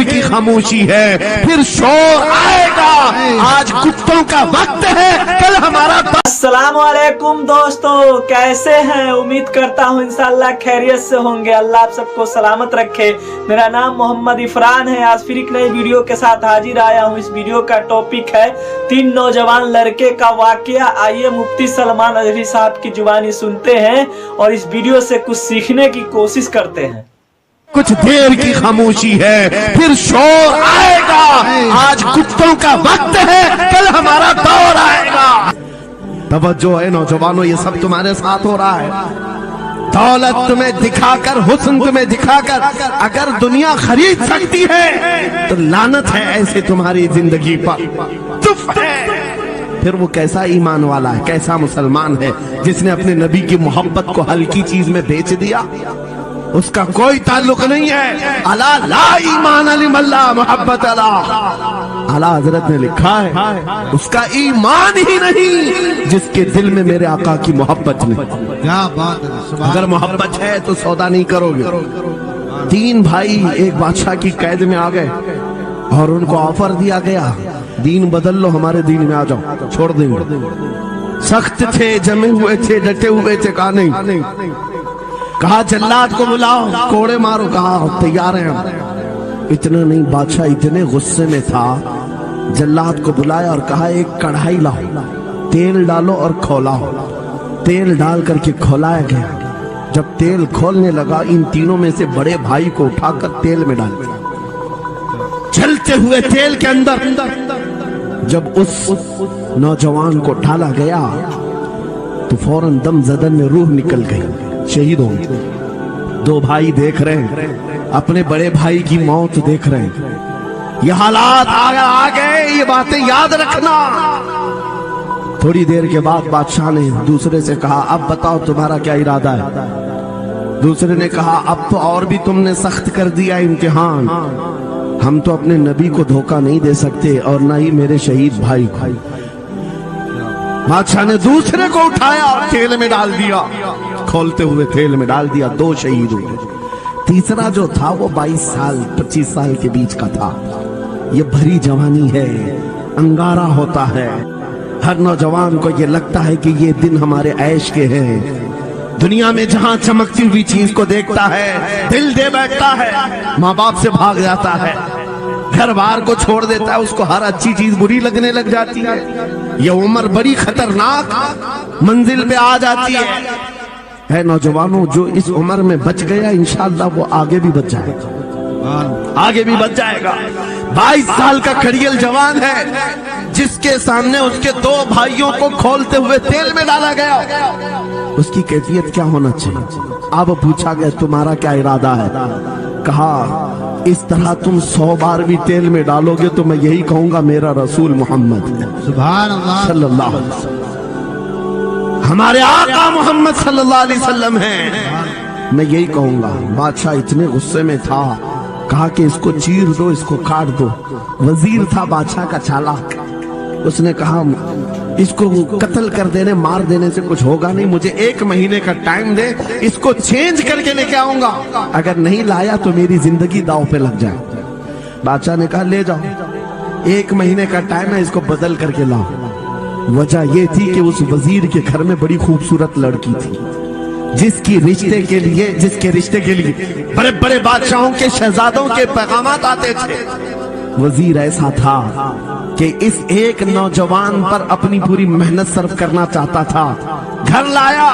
की खामोशी है, फिर शोर आएगा। आज कुत्तों का वक्त है, कल हमारा। अस्सलाम वालेकुम दोस्तों, कैसे हैं? उम्मीद करता हूँ इंशाअल्लाह खैरियत से होंगे। अल्लाह आप सबको सलामत रखे। मेरा नाम मोहम्मद इफरान है। आज फिर एक नई वीडियो के साथ हाजिर आया हूँ। इस वीडियो का टॉपिक है 3 नौजवान लड़के का वाकया। आइए मुफ्ती सलमान अजहरी साहब की जुबानी सुनते हैं और इस वीडियो से कुछ सीखने की कोशिश करते हैं। कुछ देर की खामोशी है, फिर शोर आएगा। आज कुत्तों का वक्त है, कल हमारा दौर आएगा। तवज्जो है नौजवानों, ये सब तुम्हारे साथ हो रहा है। दौलत तुम्हें दिखाकर, हुस्न तुम्हें दिखाकर अगर दुनिया खरीद सकती है तो लानत है ऐसे तुम्हारी जिंदगी पर। तुफ है। फिर वो कैसा ईमान वाला है, कैसा मुसलमान है जिसने अपने नबी की मोहब्बत को हल्की चीज में बेच दिया। उसका कोई ताल्लुक नहीं है। अला ला ईमान अलिमल्ला मोहब्बत अला। आला हजरत ने लिखा है उसका ईमान ही नहीं जिसके दिल में मेरे आका की मोहब्बत नहीं। क्या बात है। अगर मोहब्बत है तो सौदा नहीं करोगे। 3 भाई एक बादशाह की कैद में आ गए और उनको ऑफर दिया गया, दीन बदल लो, हमारे दीन में आ जाओ, छोड़ देंगे। सख्त थे, जमे हुए थे, डटे हुए थे, कहा नहीं। कहा जल्लाद को बुलाओ, कोड़े मारो, कहा तैयार हैं हम। इतना नहीं, बादशाह इतने गुस्से में था, जल्लाद को बुलाया और कहा एक कढ़ाई लाओ, तेल डालो और खौलाओ। तेल डाल करके खौलाया गया। जब तेल खोलने लगा, इन तीनों में से बड़े भाई को उठाकर तेल में डाल दिया। चलते हुए तेल के अंदर जब उस नौजवान को डाला गया तो फौरन दम जदन में रूह निकल गई, शहीद हो गए। 2 भाई देख रहे हैं, अपने बड़े भाई की मौत देख रहे हैं। ये हालात आ गए, ये बातें याद रखना। थोड़ी देर के बाद बादशाह ने दूसरे से कहा अब बताओ तुम्हारा क्या इरादा है। दूसरे ने कहा अब तो और भी तुमने सख्त कर दिया इम्तिहान, हम तो अपने नबी को धोखा नहीं दे सकते और ना ही मेरे शहीद भाई को। बादशाह ने दूसरे को उठाया और तेल में डाल दिया। खोलते हुए तेल में डाल दिया, 2 शहीद हुए। तीसरा जो था वो 22 साल 25 साल के बीच का था। ये भरी जवानी है, अंगारा होता है। हर नौजवान को ये लगता है कि ये दिन हमारे ऐश के हैं। दुनिया में जहां चमकती हुई चीज को देखता है, दिल दे बैठता है, माँ बाप से भाग जाता है, घर बार को छोड़ देता है, उसको हर अच्छी चीज बुरी लगने लग जाती है। ये उम्र बड़ी खतरनाक मंजिल पे आ जाती है नौजवानों, जो इस उम्र में बच गया इंशाअल्लाह वो आगे भी बच जाएगा, आगे भी बच जाएगा। 22 साल का खड़ियल जवान है जिसके सामने उसके 2 भाइयों को खोलते हुए तेल में डाला गया। उसकी कैफियत क्या होना चाहिए? अब पूछा गया तुम्हारा क्या इरादा है? कहा इस तरह तुम 100 बार भी तेल में डालोगे तो मैं यही कहूंगा मेरा रसूल मोहम्मद सुभान अल्लाह सल्लल्लाहु अलैहि वसल्लम, हमारे आका मोहम्मद सल्लल्लाहु अलैहि वसल्लम हैं, मैं यही कहूंगा। बादशाह इतने गुस्से में था, कहा कि इसको चीर दो, इसको काट दो। वजीर था बादशाह का चालाक, उसने कहा इसको कत्ल कर देने, मार देने से कुछ होगा नहीं, मुझे 1 महीने का टाइम दे, इसको चेंज करके लेके आऊंगा, अगर नहीं लाया तो मेरी जिंदगी दांव पे लग जाए। बादशाह ने कहा ले जाओ, 1 महीने का टाइम है, इसको बदल करके लाओ। वजह ये थी कि उस वजीर के घर में बड़ी खूबसूरत लड़की थी जिसके रिश्ते के लिए बड़े बड़े बादशाहों के शहजादों के पैगामात आते थे। वजीर ऐसा था कि इस एक नौजवान पर अपनी पूरी मेहनत सर्व करना चाहता था। घर लाया,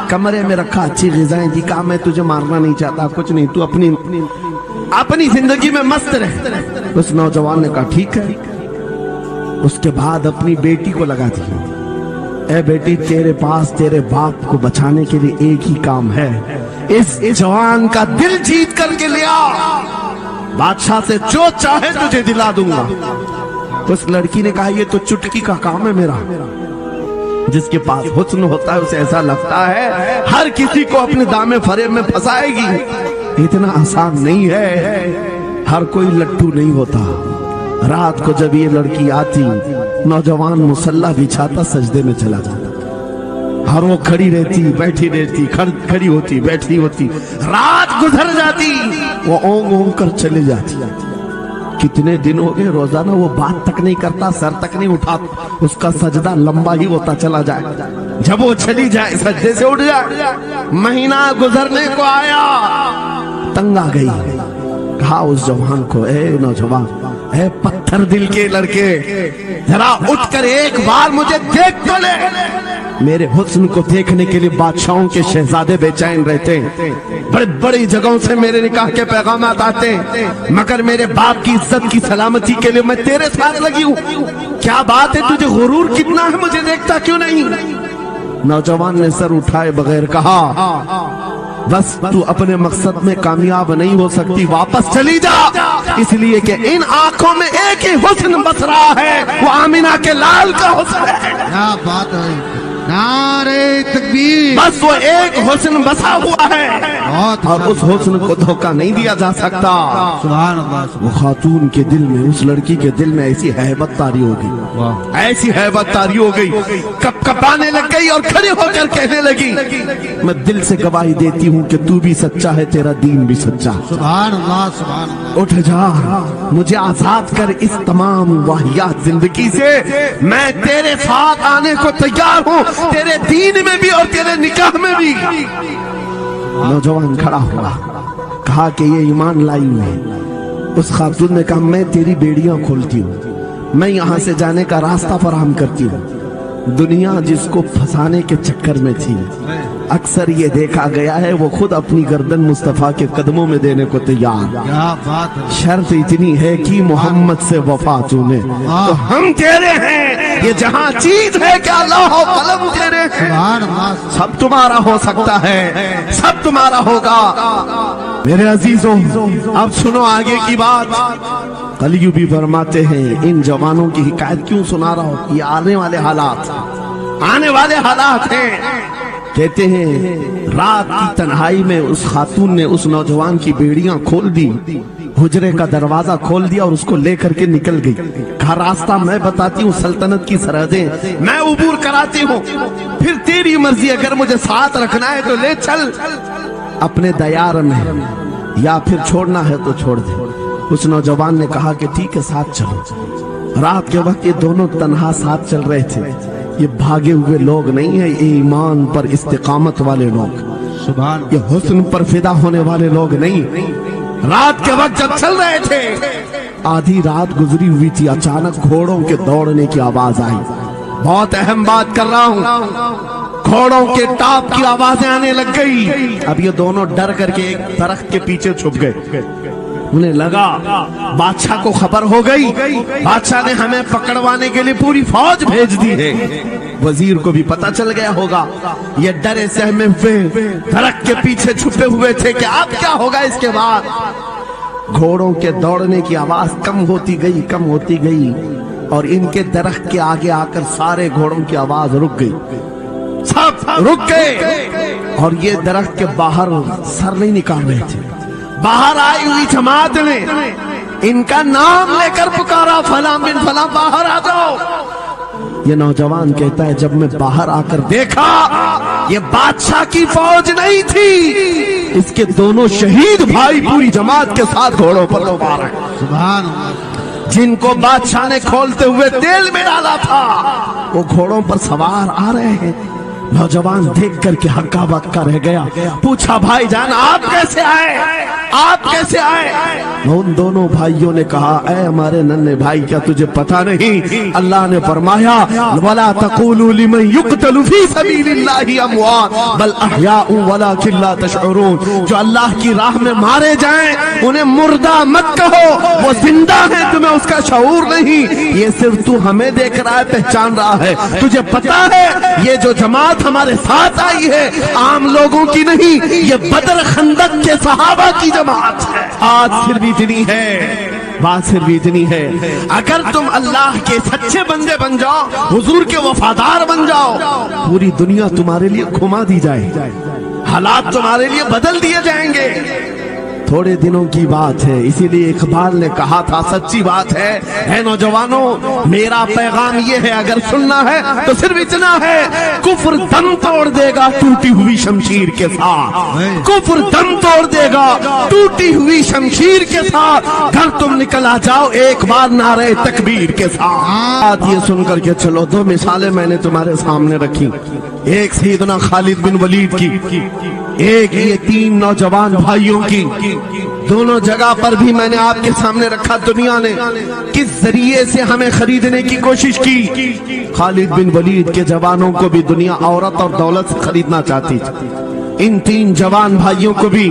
कमरे में रखा, अच्छी ग़िज़ाएं दी, कहा मैं तुझे मारना नहीं चाहता, कुछ नहीं, तू अपनी जिंदगी में मस्त रहे। उस नौजवान ने कहा ठीक है। उसके बाद अपनी बेटी को लगा दिया, ए बेटी तेरे पास तेरे बाप को बचाने के लिए एक ही काम है, इस जवान का दिल जीत करके ले आ, बादशाह से जो चाहे तुझे दिला दूंगा। उस लड़की ने कहा ये तो चुटकी का काम है मेरा। जिसके पास हुस्न होता है उसे ऐसा लगता है हर किसी को अपने दामे फरेब में फंसाएगी। इतना आसान नहीं है, हर कोई लट्टू नहीं होता। रात को जब ये लड़की आती, नौजवान मुसल्ला बिछाता, सजदे में चला जाता, हर वो खड़ी रहती, बैठी रहती, खड़ी होती, बैठी होती, रात गुजर जाती, वो ओंग ओंग कर चले जाती। कितने दिन हो गए रोजाना वो बात तक नहीं करता, सर तक नहीं उठाता, उसका सजदा लंबा ही होता चला जाए। जब वो चली जाए सजदे से उठ जाए। महीना गुजरने को आया, तंग आ गई, कहा उस जवान को, ए नौजवान, ए पत्थर दिल के लड़के, जरा उठकर एक बार मुझे देख तो ले। मेरे हुस्न को देखने के लिए बादशाहों के शहजादे बेचैन रहते हैं, बड़े बड़ी जगहों से मेरे निकाह के पैगाम आते हैं, मगर मेरे बाप की इज्जत की सलामती के लिए मैं तेरे साथ लगी हूँ। क्या बात है, तुझे गुरूर कितना है, मुझे देखता क्यों नहीं? नौजवान ने सर उठाए बगैर कहा, बस तू अपने मकसद में कामयाब नहीं हो सकती, वापस चली जा, इसलिए कि इन आंखों में एक ही हुस्न बस रहा है, वो आमिना के लाल का हुस्न है। क्या बात है, नारे तकबीर। बस वो एक हुस्न बसा हुआ है बहुत और उस हुस्न को धोखा नहीं दिया जा सकता। सुभान अल्लाह, वो खातून के दिल में, उस लड़की के दिल में ऐसी हैबत तारी हो गई, ऐसी हैबत तारी हो गई, कप कपाने लग गई और खड़े होकर कहने लगी, मैं दिल से गवाही देती हूँ कि तू भी सच्चा है, तेरा दीन भी सच्चा। सुभान अल्लाह, सुभान अल्लाह। उठ जा, मुझे आजाद कर इस तमाम वाहियात जिंदगी से, मैं तेरे साथ आने को तैयार हूँ, तेरे दीन में भी और तेरे निकाह में भी। नौजवान खड़ा हुआ, कहा कि ये ईमान लाई है। उस खातून ने कहा, मैं तेरी बेड़ियां खोलती हूँ, मैं यहाँ से जाने का रास्ता फराहम करती हूँ। दुनिया जिसको फंसाने के चक्कर में थी, अक्सर ये देखा गया है वो खुद अपनी गर्दन मुस्तफा के कदमों में देने को तैयार। क्या बात है, शर्त इतनी है कि मोहम्मद से वफा तूने, तो हम तेरे हैं, ये जहाँ चीज है क्या अल्लाह कलम तेरे हैं। सुभान अल्लाह। सब तुम्हारा हो सकता है, सब तुम्हारा होगा। मेरे अजीजों, अब सुनो आगे की बात। कलियू भी फरमाते हैं, इन जवानों की हिकायत क्यों सुना रहा हूं, ये आने वाले हालात, आने वाले हालात हैं। कहते हैं रात की तन्हाई में उस खातून ने उस नौजवान की बेड़ियां खोल दी, हुजरे का दरवाजा खोल दिया और उसको लेकर के निकल गई। कहा, रास्ता मैं बताती हूँ, सल्तनत की सरहदें मैं उबूर कराती हूँ, फिर तेरी मर्जी, अगर मुझे साथ रखना है तो ले चल अपने दयार में, या फिर छोड़ना है तो छोड़ दे। उस नौजवान ने कहा कि ठीक है, साथ चलो। रात के वक्त ये दोनों तन्हा साथ चल रहे थे। ये भागे हुए लोग नहीं है, ये ईमान पर इस्तिकामत वाले लोग, सुभान ये हुस्न पर फिदा होने वाले लोग नहीं। रात के वक्त जब चल रहे थे, आधी रात गुजरी हुई थी, अचानक घोड़ों के दौड़ने की आवाज आई। बहुत अहम बात कर रहा हूँ, घोड़ों के टाप की आवाजें आने लग गई। अब ये दोनों डर करके एक दरख्त के पीछे छुप गए। उन्हें लगा बादशाह को खबर हो गई, बादशाह ने हमें पकड़वाने के लिए पूरी फौज भेज दी है। वजीर को भी पता चल गया होगा, ये डरे सहमे हुए दरख्त के पीछे छुपे हुए थे कि अब क्या होगा इसके बाद। घोड़ों के दौड़ने की आवाज कम होती गई, कम होती गई, और इनके दरख्त के आगे आकर सारे घोड़ों की आवाज रुक गई, सब रुक गए। और ये दरख्त के बाहर सर नहीं निकाल रहे थे। बाहर आई हुई जमात ने इनका नाम लेकर पुकारा, फला बिन फला बाहर आ जाओ। ये नौजवान कहता है, जब मैं बाहर आकर देखा, ये बादशाह की फौज नहीं थी, इसके दोनों शहीद भाई पूरी जमात के साथ घोड़ों पर सवार हैं। सुभान अल्लाह। जिनको बादशाह ने खोलते हुए तेल में डाला था, वो घोड़ों पर सवार आ रहे हैं। नौजवान देख करके हक्का बक्का रह गया। पूछा, भाई जान आप कैसे आए, आप कैसे आए? उन दोनों भाइयों ने कहा, ऐ हमारे नन्हे भाई, क्या तुझे पता नहीं, अल्लाह ने फरमाया, वला तक़ूलू लिमन युक़तलु फी सबीलिल्लाहि अमवात बल अहयाउ वलाकिन ला तशउरून। जो अल्लाह की राह में मारे जाएं उन्हें मुर्दा मत कहो, वो जिंदा है, तुम्हें उसका शऊर नहीं। ये सिर्फ तू हमें देख रहा है, पहचान रहा है। तुझे पता है ये जो जमात हमारे साथ आई है आम लोगों की नहीं, ये बदर खंदक के सहाबा की जमात है। आज सिर्फ इतनी है, बात सिर्फ इतनी है, अगर तुम अल्लाह के सच्चे बंदे बन जाओ, हुजूर के वफादार बन जाओ, पूरी दुनिया तुम्हारे लिए घुमा दी जाए, हालात तुम्हारे लिए बदल दिए जाएंगे। थोड़े दिनों की बात है, इसीलिए इकबाल ने कहा था, सच्ची बात है नौजवानों, मेरा पैगाम ये है, अगर सुनना है तो सिर्फ इतना है, कुफ्र दम तोड़ देगा टूटी हुई शमशीर के साथ, कुफ्र दम तोड़ देगा टूटी हुई शमशीर के साथ, घर तुम निकल आ जाओ एक बार नारे तकबीर के साथ। ये सुन करके चलो, दो मिसालें मैंने तुम्हारे सामने रखी, एक सैयदना खालिद बिन वलीद की, एक ये तीन नौजवान भाइयों की। दोनों जगह पर भी मैंने आपके सामने रखा, दुनिया ने किस जरिए से हमें खरीदने की कोशिश की। खालिद बिन वलीद के जवानों को भी दुनिया औरत और दौलत से खरीदना चाहती थी, इन तीन जवान भाइयों को भी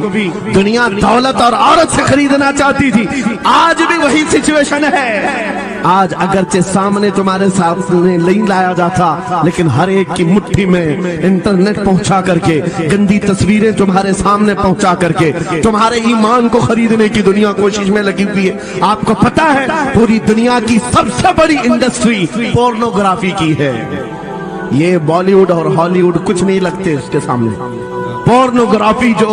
दुनिया दौलत और औरत से खरीदना चाहती थी। आज भी वही सिचुएशन है। आज अगरचे सामने तुम्हारे सामने नहीं लाया जाता, लेकिन हर एक की मुट्ठी में इंटरनेट पहुंचा करके, गंदी तस्वीरें तुम्हारे सामने पहुंचा करके तुम्हारे ईमान को खरीदने की दुनिया कोशिश में लगी हुई है। आपको पता है पूरी दुनिया की सबसे बड़ी इंडस्ट्री पोर्नोग्राफी की है। ये बॉलीवुड और हॉलीवुड कुछ नहीं लगते उसके सामने। पोर्नोग्राफी जो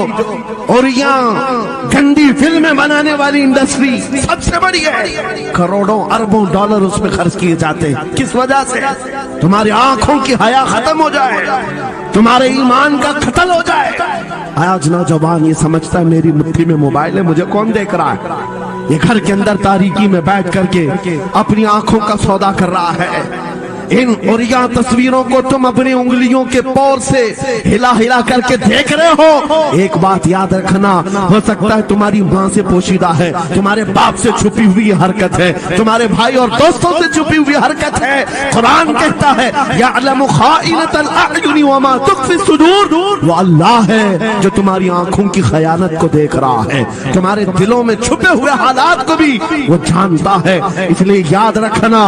और यहाँ गंदी फिल्में बनाने वाली इंडस्ट्री सबसे बड़ी है, करोड़ों अरबों डॉलर उसमें खर्च किए जाते हैं। किस वजह से? तुम्हारी आंखों की हया खत्म हो जाए, तुम्हारे ईमान का कत्ल हो जाए। आज नौजवान ये समझता है मेरी मुट्ठी में मोबाइल है, मुझे कौन देख रहा है। ये घर के अंदर तारीकी में बैठ करके अपनी आंखों का सौदा कर रहा है। इन उरिया तस्वीरों को तुम अपनी उंगलियों के पौर से हिला हिला करके देख रहे हो। एक बात याद रखना, हो सकता है तुम्हारी माँ से पोशीदा है, तुम्हारे बाप से छुपी हुई हरकत है, तुम्हारे भाई और दोस्तों से छुपी हुई हरकत है। कुरान कहता है यअलमु खाइनतल अयुनि वमा तुख्फी सुदूर, वो अल्लाह है जो तुम्हारी आंखों की खयानत को देख रहा है, तुम्हारे दिलों में छुपे हुए हालात को भी वो जानता है। इसलिए याद रखना,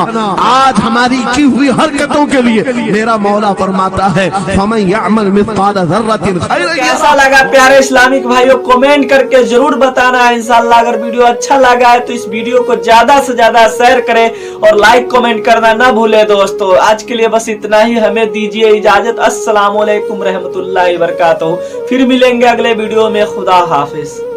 आज हमारी की हुई हरकतों के लिए मेरा मौला फरमाता है फमन यअमल मिस्काल ज़र्रतिन खैरन। कैसा लगा प्यारे इस्लामिक भाइयों, कमेंट करके जरूर बताना है। इंशाल्लाह अगर वीडियो अच्छा लगा है तो इस वीडियो को ज्यादा से ज्यादा शेयर करें और लाइक कमेंट करना ना भूले दोस्तों। आज के लिए बस इतना ही, हमें दीजिए इजाजत। अस्सलाम वालेकुम रहमतुल्लाहि व बरकातहू। फिर मिलेंगे अगले वीडियो में। खुदा हाफिज।